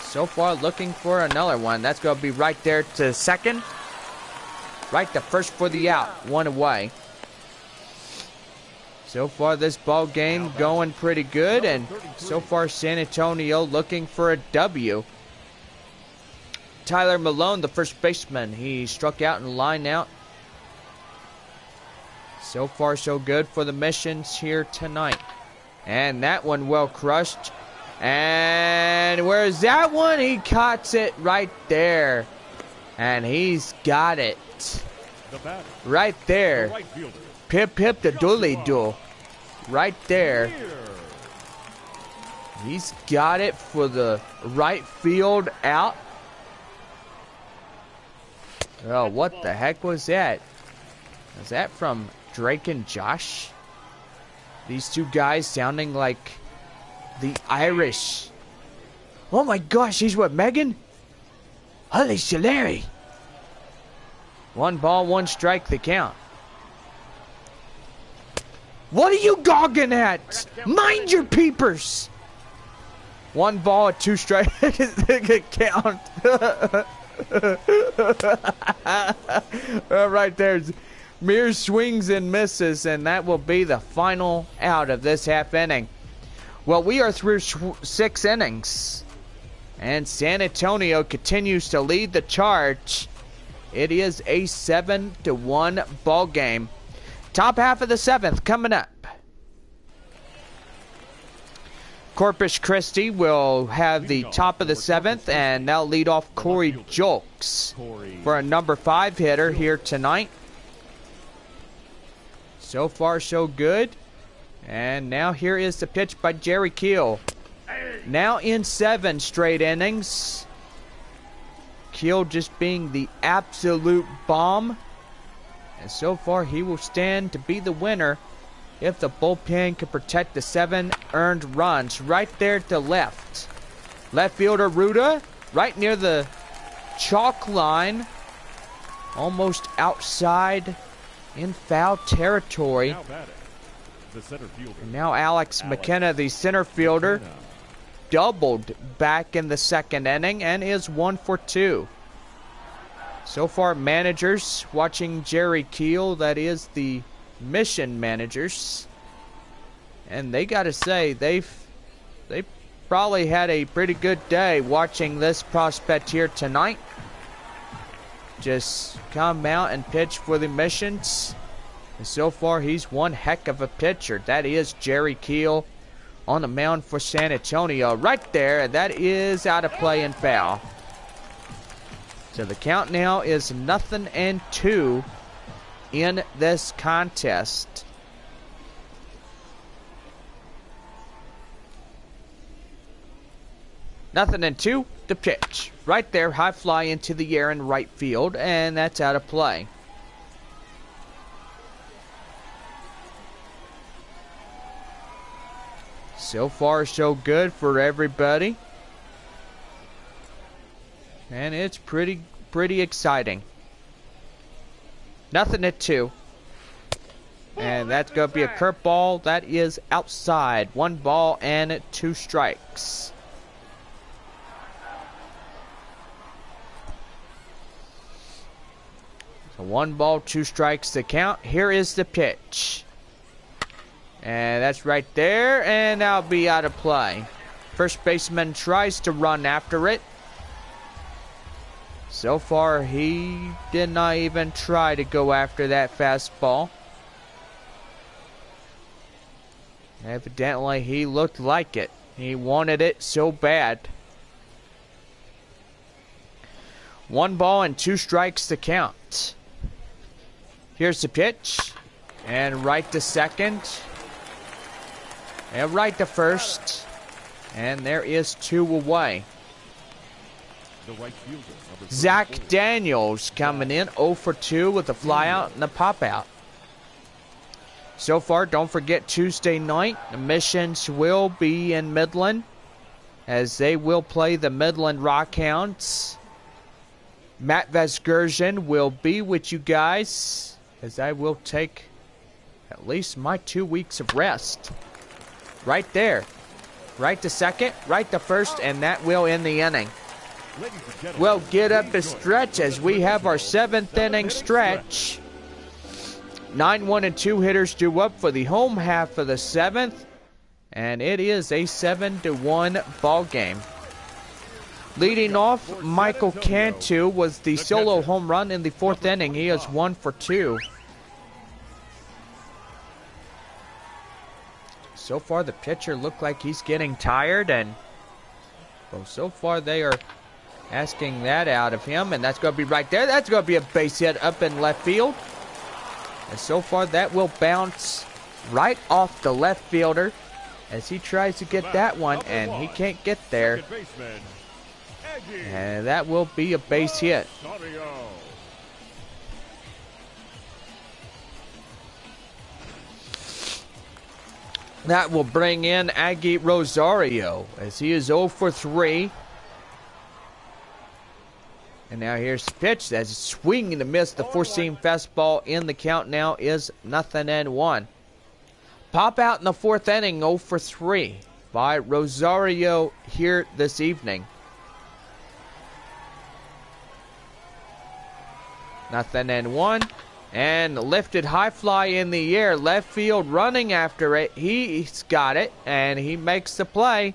So far looking for another one. That's going to be right there to second. Right to first for the out, 1 away. So far this ball game going pretty good, and so far San Antonio looking for a W. Tyler Malone, the first baseman, he struck out and lined out. So far, so good for the missions here tonight. And that one well crushed. And where's that one? He caught it right there. And he's got it. Right there. Pip pip the dooley doo. Right there. He's got it for the right field out. Oh, what the heck was that? Was that from Drake and Josh? These two guys sounding like the Irish. Oh my gosh, he's with Megan? Holy Larry. 1 ball, 1 strike, the count. What are you gogging at? Mind your peepers. 1 ball, 2 strike, the count. Right there. Mere swings and misses, and that will be the final out of this half inning. Well, we are through 6 innings, and San Antonio continues to lead the charge. It is a 7-1 ball game. Top half of the 7th coming up. Corpus Christi will have the top of the 7th, and they'll lead off Corey Julks for a number 5 hitter here tonight. So far, so good. And now here is the pitch by Jerry Keel. Now in 7 straight innings. Keel just being the absolute bomb. And so far, he will stand to be the winner if the bullpen can protect the 7 earned runs. Right there to left. Left fielder Ruda, right near the chalk line. Almost outside in foul territory. And now Alex McKenna, the center fielder, doubled back in the 2nd inning and is 1 for 2. So far, managers watching Jerry Keel, that is the mission managers, and they got to say they probably had a pretty good day watching this prospect here tonight. Just come out and pitch for the missions. And so far, he's one heck of a pitcher. That is Jerry Keel on the mound for San Antonio. Right there, that is out of play and foul. So the count now is 0-2 in this contest. Nothing in 2, the pitch. Right there, high fly into the air in right field, and that's out of play. So far, so good for everybody. And it's pretty exciting. 0-2. And that's going to be a curveball. That is outside. 1 ball and 2 strikes. So 1 ball, 2 strikes to count. Here is the pitch. And that's right there. And that'll be out of play. First baseman tries to run after it. So far, he did not even try to go after that fastball. Evidently, he looked like it. He wanted it so bad. 1 ball and 2 strikes to count. Here's the pitch. And right to second. And right to first. And there is 2 away. Zach Daniels coming in 0 for 2 with a fly out and a pop out. So far, don't forget Tuesday night, the missions will be in Midland as they will play the Midland Rockhounds. Matt Vesgersian will be with you guys as I will take at least my 2 weeks of rest. Right there. Right to second, right to first, and that will end the inning. We'll get up the stretch as we have our 7th inning stretch. 9-1 and 2 hitters due up for the home half of the 7th. And it is a 7-1 ball game. Leading off, Michael Cantu was the solo home run in the 4th inning. He is 1 for 2. so far the pitcher looked like he's getting tired, and well, so far they are asking that out of him, and that's going to be right there. That's going to be a base hit up in left field. And so far that will bounce right off the left fielder as he tries to get that one, and he can't get there. And that will be a base hit. That will bring in Aggie Rosario as he is 0 for 3. And now here's the pitch. That's a swing and a miss. The four-seam fastball in the count now is 0-1. Pop out in the fourth inning, 0 for 3 by Rosario here this evening. 0-1. And lifted high fly in the air. Left field running after it. He's got it, and he makes the play.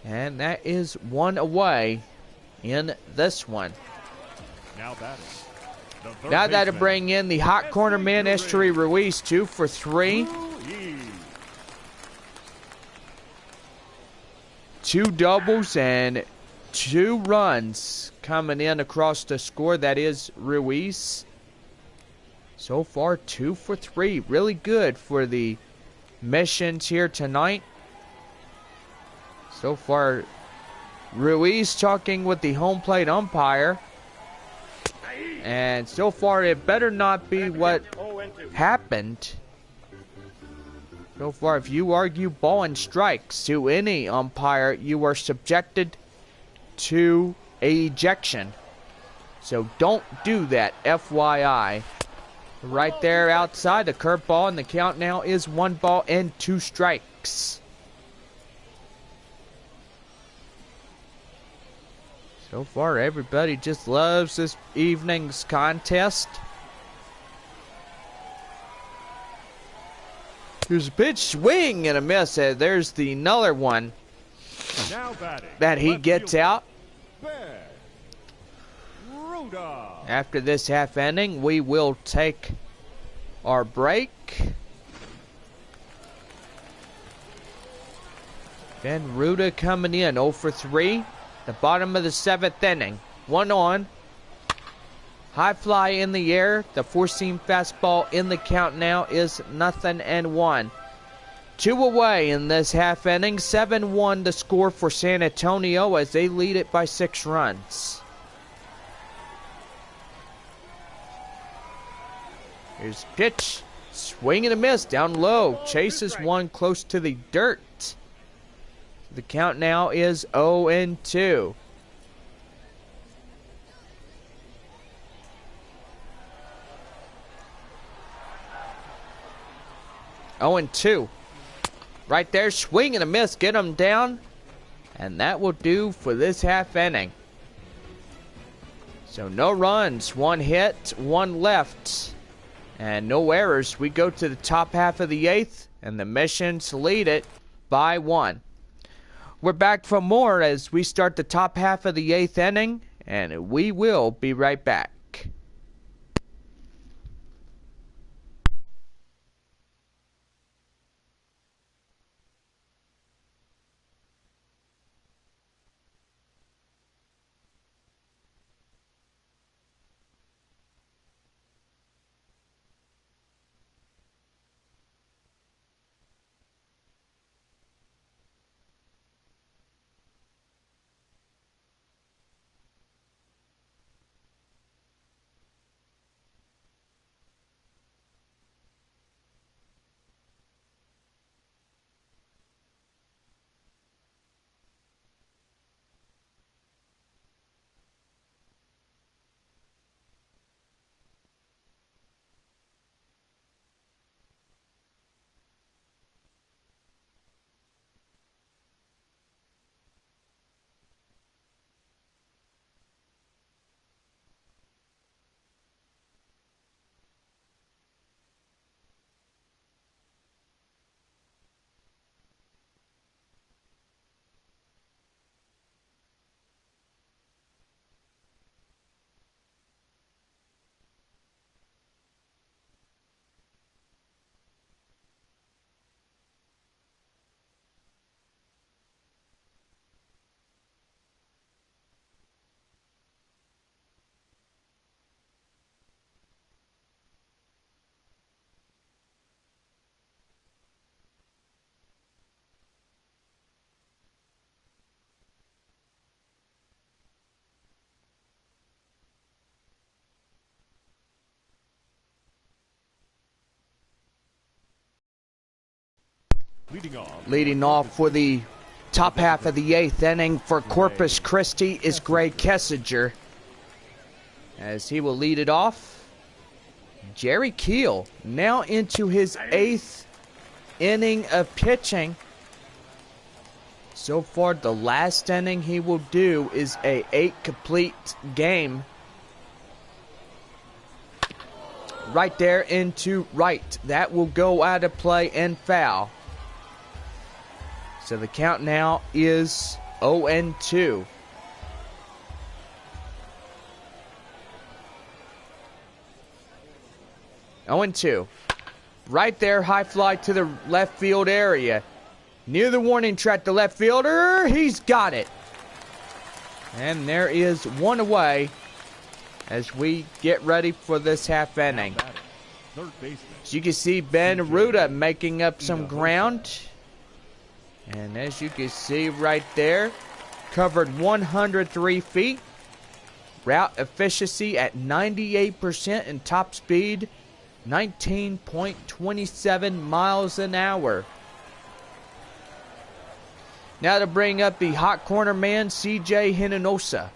And that is one away in this one. Now that'll bring in the hot corner man, Esteri Ruiz, 2 for 3. 2 doubles and 2 runs coming in across the score. That is Ruiz. So far, 2 for 3. Really good for the missions here tonight. So far, Ruiz talking with the home plate umpire. And so far, it better not be what happened. So far, if you argue ball and strikes to any umpire, you are subjected to a ejection. So don't do that, FYI. Right there outside, the curveball, and the count now is 1 ball and 2 strikes. So far, everybody just loves this evening's contest. Here's a pitch, swing and a miss. There's the another one that he gets out. After this half inning, we will take our break. Ben Ruda coming in, 0 for 3. The bottom of the 7th inning. 1 on. High fly in the air. The four-seam fastball in the count now is 0-1. 2 away in this half inning. 7-1 the score for San Antonio as they lead it by 6 runs. Here's pitch. Swing and a miss down low. Chases one close to the dirt. The count now is 0-2. Right there, swing and a miss. Get him down. And that will do for this half inning. So no runs, 1 hit, 1 left. And no errors. We go to the top half of the 8th, and the Missions lead it by 1. We're back for more as we start the top half of the 8th inning, and we will be right back. Leading off for the top half of the 8th inning for Corpus Christi is Greg Kessinger, as he will lead it off. Jerry Keel now into his 8th inning of pitching. So far, the last inning he will do is a 8 complete game. Right there into right. That will go out of play and foul. So the count now is 0-2. Right there, high fly to the left field area. Near the warning track, the left fielder, he's got it. And there is one away as we get ready for this half inning. As you can see, Ben Ruda making up some ground. And as you can see right there, covered 103 feet. Route efficiency at 98% and top speed 19.27 miles an hour. Now to bring up the hot corner man, CJ Hinonosa.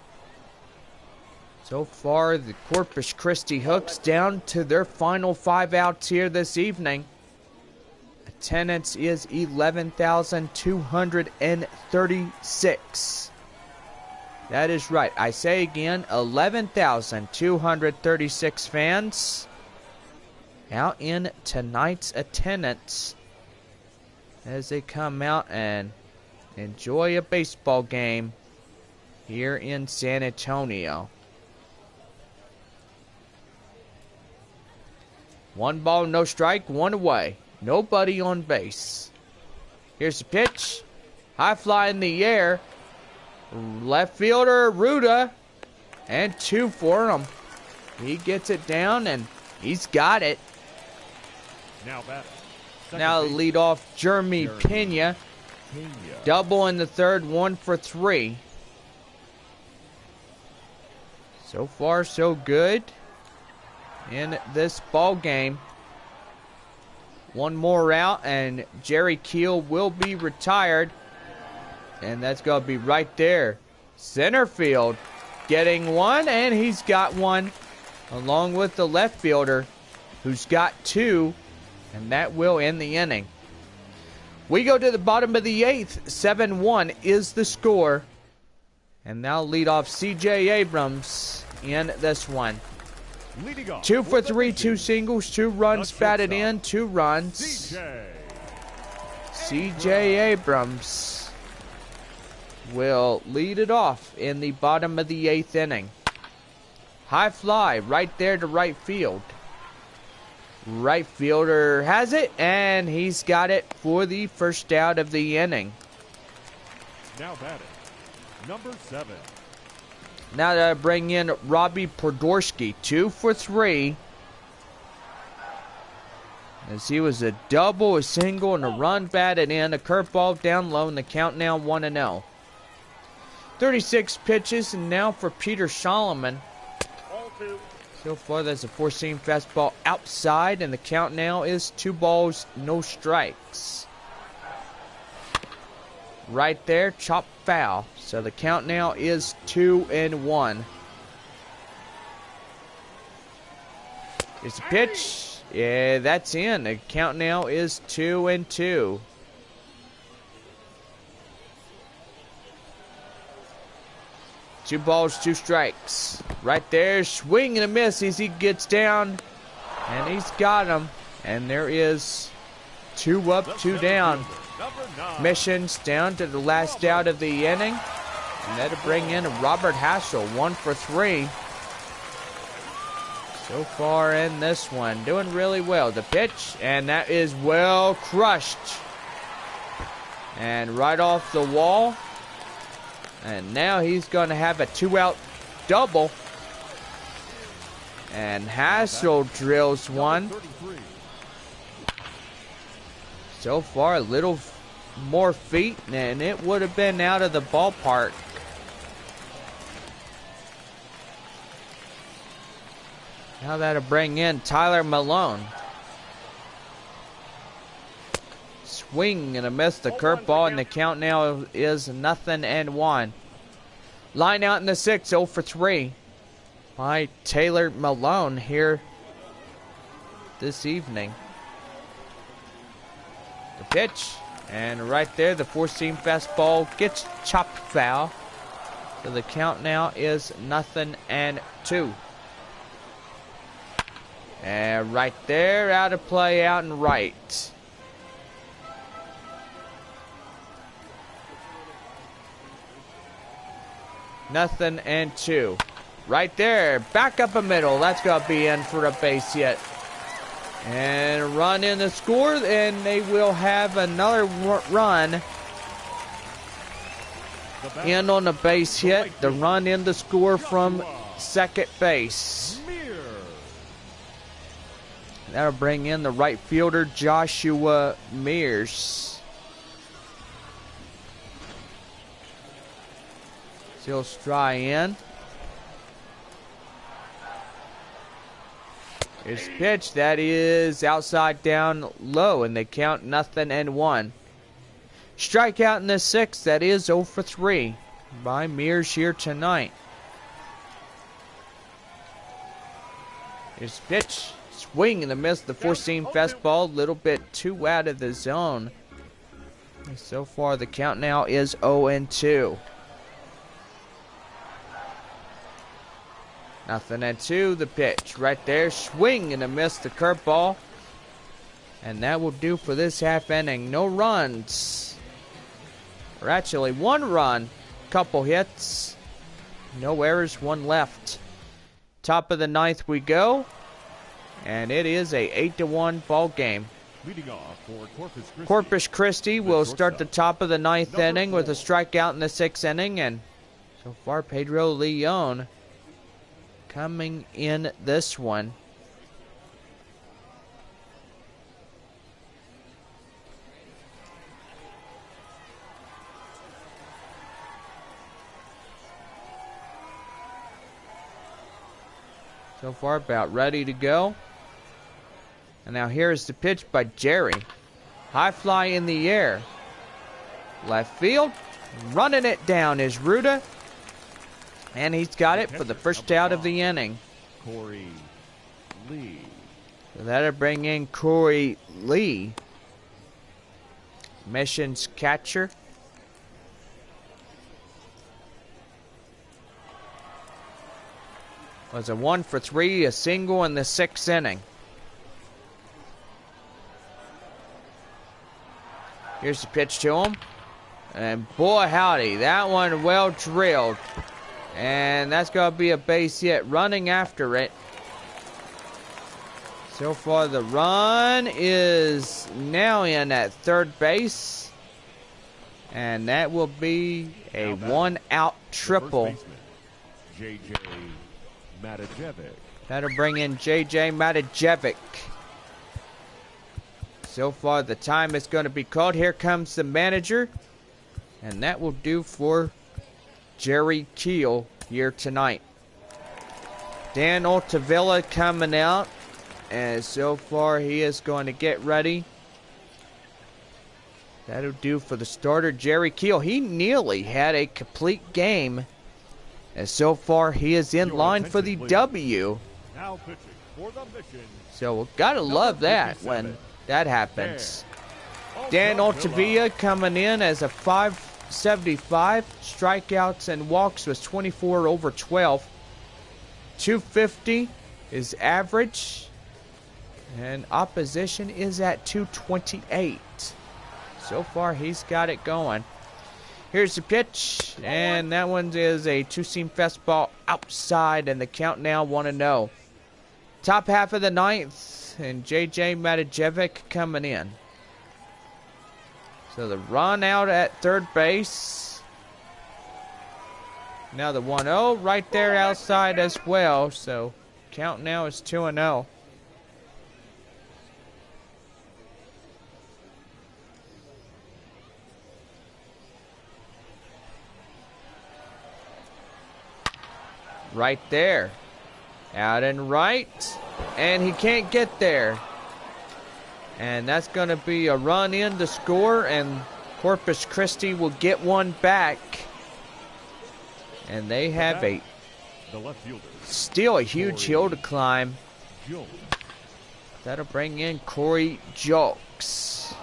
So far, the Corpus Christi Hooks down to their final 5 outs here this evening. Attendance is 11,236. That is right. I say again, 11,236 fans out in tonight's attendance as they come out and enjoy a baseball game here in San Antonio. 1 ball, no strike, 1 away. Nobody on base. Here's the pitch. High fly in the air. Left fielder, Ruda. And 2 for him. He gets it down and he's got it. Now lead off Jeremy Pena. Double in the 3rd, 1 for 3. So far, so good in this ball game. 1 more out and Jerry Keel will be retired. And that's going to be right there. Center field getting 1, and he's got 1 along with the left fielder who's got 2, and that will end the inning. We go to the bottom of the 8th. 7-1 is the score. And now lead off CJ Abrams in this one. 2 for 3, 2 singles, 2 runs batted in, 2 runs. CJ Abrams will lead it off in the bottom of the 8th inning. High fly right there to right field. Right fielder has it, and he's got it for the first out of the inning. Now batting, number 7. Now to bring in Robbie Podorski, 2 for 3. As he was a double, a single, and a run batted in. A curveball down low, and the count now 1-0. 36 pitches, and now for Peter Solomon. So far, that's a 4-seam fastball outside, and the count now is 2 balls, no strikes. Right there, chop foul. So the count now is 2-1. It's a pitch. Yeah, that's in. The count now is 2-2. Two balls, 2 strikes. Right there, swing and a miss as he gets down. And he's got him. And there is 2 up, 2 down. Missions down to the last out of the inning. And that'll bring in Robert Hassel, 1 for 3. So far in this one, doing really well. The pitch, and that is well crushed. And right off the wall. And now he's going to have a 2-out double. And Hassel drills 1. So far, a little more feet, and it would have been out of the ballpark. Now that'll bring in Tyler Malone. swing and a miss. The curveball, and the count now is 0-1. Line out in the 6, 0 for 3 by Taylor Malone here this evening. The pitch, and right there, the four-seam fastball gets chopped foul. So the count now is 0-2. And right there, out of play, out and right. Nothing and 2. Right there, back up the middle. That's going to be in for a base hit. And run in the score, and they will have another run in on the base hit. The run in the score from second base. That'll bring in the right fielder, Joshua Mears. Still Stry in. His pitch, that is outside down low, and they count 0-1. Strikeout in the 6, that is 0 for 3 by Mears here tonight. His pitch, swing and a miss, the four-seam fastball, a little bit too out of the zone. And so far, the count now is 0-2. 0-2, the pitch. Right there, swing and a miss, the curveball. And that will do for this half inning. No runs. Or actually, 1 run, couple hits. No errors, 1 left. Top of the 9th we go. And it is a 8-1 ball game. Leading off for Corpus Christi will start the top of the 9th inning with a strikeout in the 6th inning. And so far, Pedro Leon coming in this one. So far, about ready to go. And now here's the pitch by Jerry. High fly in the air. Left field. Running it down is Ruda. And he's got it for the first out of the inning. Corey Lee. So that'll bring in Corey Lee. Missions catcher. Was a 1 for 3, a single in the 6th inning. Here's the pitch to him. And boy howdy, that one well drilled. And that's going to be a base hit. Running after it. So far the run is now in at third base. And that will be a 1-out triple. JJ Matajevic. That'll bring in JJ Matajevic. So far the time is going to be called. Here comes the manager. And that will do for Jerry Keel here tonight. Dan Altavilla coming out. And so far he is going to get ready. That'll do for the starter, Jerry Keel. He nearly had a complete game. And so far he is in line for the W. Now pitching for the mission. So we've got to love that when that happens. Dan Altavilla coming in as a 575. Strikeouts and walks was 24 over 12. 250 is average. And opposition is at 228. So far he's got it going. Here's the pitch. And that one is a two-seam fastball outside. And the count now 1-0. Top half of the 9th. And JJ Matajevic coming in. So the run out at third base. Now the 1-0 right there outside as well. So count now is 2-0. Right there. Out and right. And he can't get there. And that's going to be a run in to score, and Corpus Christi will get one back. And they have the left fielder. Still a huge hill to climb. That'll bring in Corey Jokes.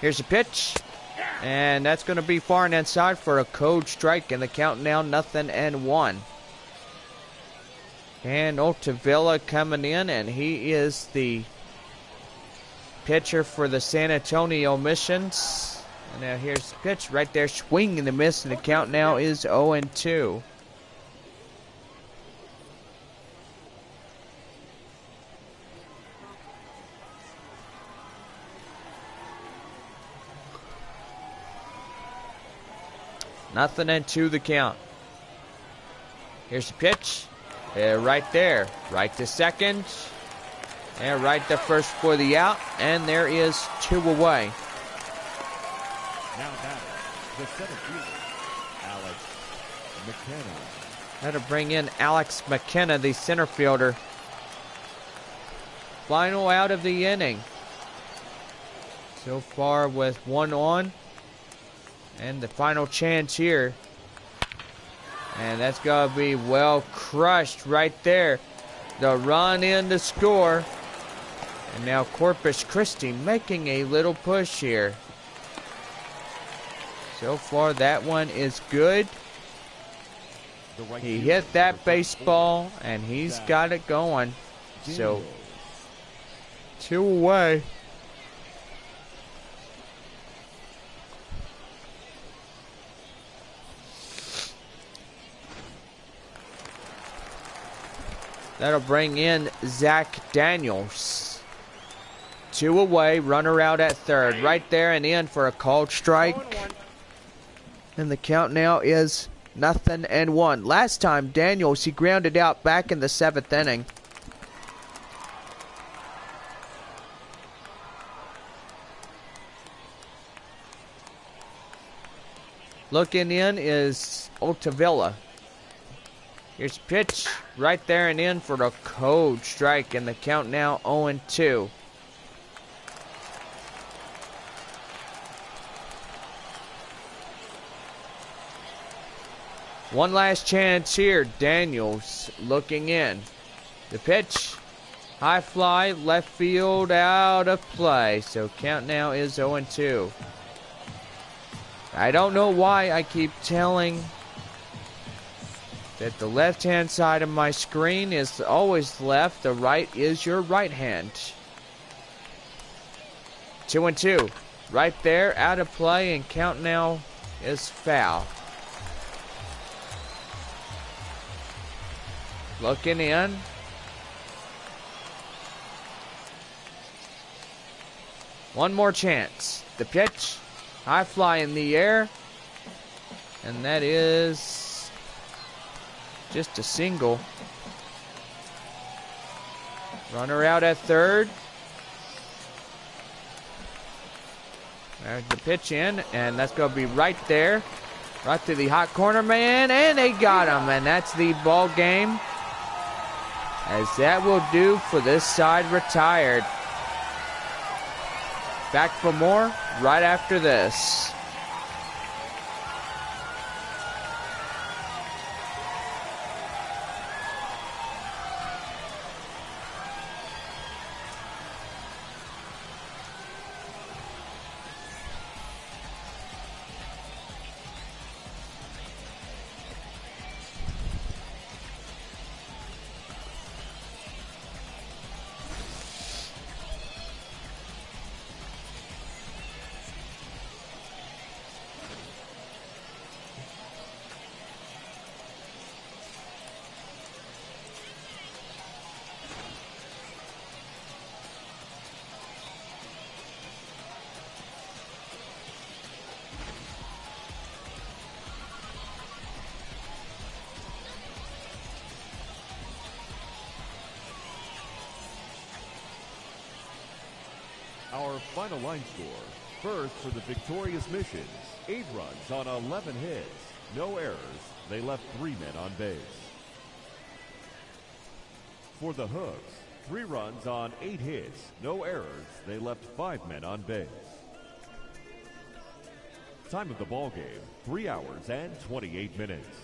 Here's a pitch. And that's going to be far and inside for a cold strike, and the count now 0-1. And Altavilla coming in, and he is the pitcher for the San Antonio Missions. And now here's the pitch right there, swing and a miss, and the count now is 0-2. Nothing and 2 the count. Here's the pitch. Right there. Right to second. And right to first for the out. And there is 2 away. Now batting, the center fielder, Alex McKenna. That'll bring in Alex McKenna, the center fielder. Final out of the inning. So far with 1 on. And the final chance here. And that's going to be well crushed right there. The run in to score. And now Corpus Christi making a little push here. So far that one is good. He hit that baseball and he's got it going. So 2 away. That'll bring in Zach Daniels. 2 away, runner out at third. Right there and in for a called strike. And the count now is 0-1. Last time, Daniels, he grounded out back in the 7th inning. Looking in is Altavilla. Here's a pitch right there and in for the cold strike, and the count now 0-2. One last chance here. Daniels looking in. The pitch, high fly, left field, out of play. So count now is 0-2. I don't know why I keep telling that the left-hand side of my screen is always left, the right is your right hand. 2-2. Right there, out of play, and count now is foul. Looking in. One more chance. The pitch, high fly in the air, and that is just a single. Runner out at third. There's the pitch in, and that's going to be right there. Right to the hot corner man, and they got him, and that's the ball game. As that will do for this side retired. Back for more right after this. Our final line score. First for the victorious Missions. 8 runs on 11 hits. No errors. They left 3 men on base. For the Hooks, 3 runs on 8 hits, no errors. They left 5 men on base. Time of the ball game, 3 hours and 28 minutes.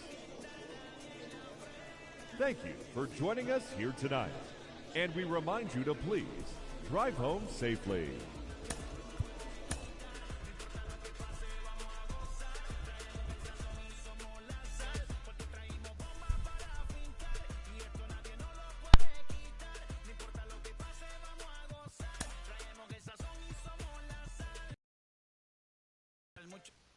Thank you for joining us here tonight. And we remind you to please drive home safely. mucho.